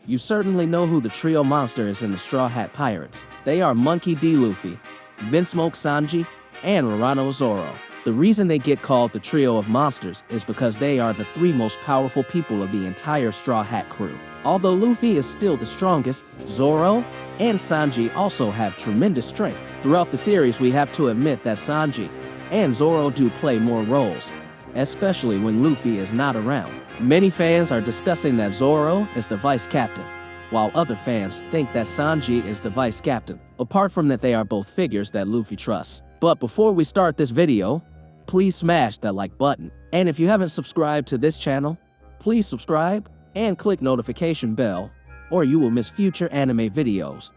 You certainly know who the trio monster is in the Straw Hat Pirates. They are Monkey D. Luffy, Vinsmoke Sanji, and Rorano Zoro. The reason they get called the trio of monsters is because they are the three most powerful people of the entire Straw Hat crew. Although Luffy is still the strongest, Zoro and Sanji also have tremendous strength. Throughout the series, we have to admit that Sanji and Zoro do play more roles, especially when Luffy is not around. Many fans are discussing that Zoro is the vice captain, while other fans think that Sanji is the vice captain. Apart from that, they are both figures that Luffy trusts. But before we start this video, please smash that like button. And if you haven't subscribed to this channel, please subscribe and click notification bell, or you will miss future anime videos.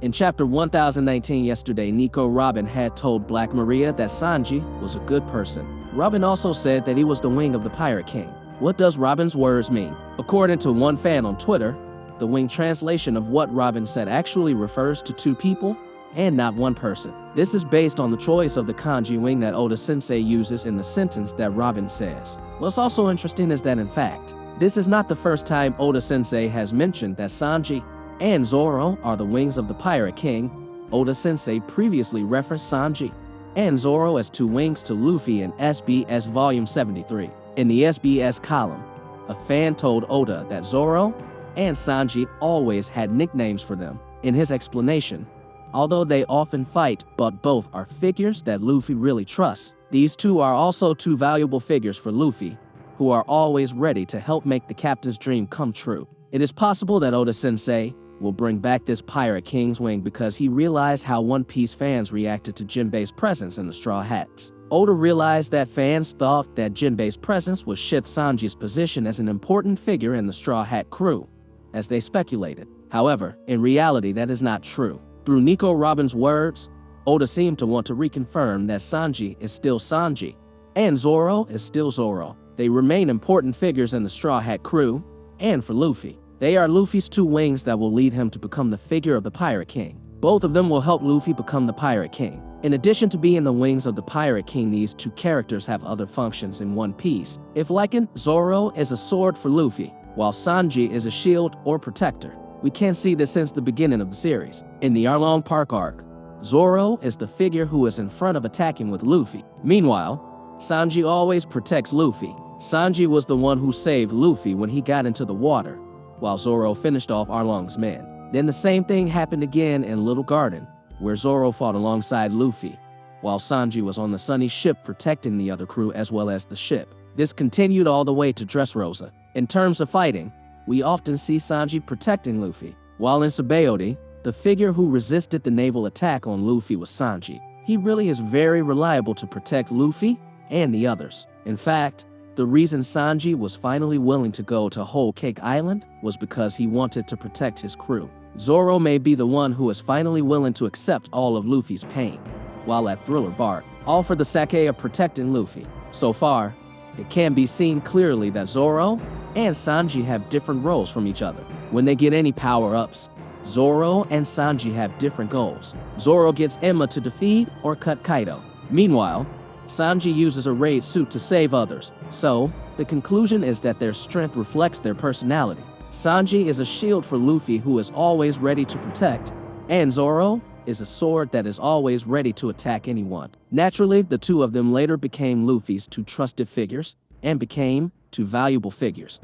In chapter 1019 yesterday, Nico Robin had told Black Maria that Sanji was a good person. Robin also said that he was the wing of the Pirate King. What does Robin's words mean? According to one fan on Twitter, the wing translation of what Robin said actually refers to two people and not one person. This is based on the choice of the kanji wing that Oda-sensei uses in the sentence that Robin says. What's also interesting is that in fact, this is not the first time Oda-sensei has mentioned that Sanji and Zoro are the wings of the Pirate King. Oda-sensei previously referenced Sanji and Zoro as two wings to Luffy in SBS Volume 73. In the SBS column, a fan told Oda that Zoro and Sanji always had nicknames for them. In his explanation, although they often fight, but both are figures that Luffy really trusts. These two are also two valuable figures for Luffy, who are always ready to help make the captain's dream come true. It is possible that Oda-sensei will bring back this Pirate King's wing because he realized how One Piece fans reacted to Jinbei's presence in the Straw Hats. Oda realized that fans thought that Jinbei's presence would shift Sanji's position as an important figure in the Straw Hat crew, as they speculated. However, in reality, that is not true. Through Nico Robin's words, Oda seemed to want to reconfirm that Sanji is still Sanji, and Zoro is still Zoro. They remain important figures in the Straw Hat crew, and for Luffy. They are Luffy's two wings that will lead him to become the figure of the Pirate King. Both of them will help Luffy become the Pirate King. In addition to being the wings of the Pirate King, these two characters have other functions in One Piece. If likened, Zoro is a sword for Luffy, while Sanji is a shield or protector. We can see this since the beginning of the series. In the Arlong Park arc, Zoro is the figure who is in front of attacking with Luffy. Meanwhile, Sanji always protects Luffy. Sanji was the one who saved Luffy when he got into the water, while Zoro finished off Arlong's men. Then the same thing happened again in Little Garden, where Zoro fought alongside Luffy, while Sanji was on the Sunny ship protecting the other crew as well as the ship. This continued all the way to Dressrosa. In terms of fighting, we often see Sanji protecting Luffy, while in Sabaody, the figure who resisted the naval attack on Luffy was Sanji. He really is very reliable to protect Luffy and the others. In fact, the reason Sanji was finally willing to go to Whole Cake Island was because he wanted to protect his crew. Zoro may be the one who is finally willing to accept all of Luffy's pain, while at Thriller Bark, all for the sake of protecting Luffy. So far, it can be seen clearly that Zoro and Sanji have different roles from each other. When they get any power-ups, Zoro and Sanji have different goals. Zoro gets Emma to defeat or cut Kaido. Meanwhile, Sanji uses a raid suit to save others. So, the conclusion is that their strength reflects their personality. Sanji is a shield for Luffy who is always ready to protect, and Zoro is a sword that is always ready to attack anyone. Naturally, the two of them later became Luffy's two trusted figures and became two valuable figures.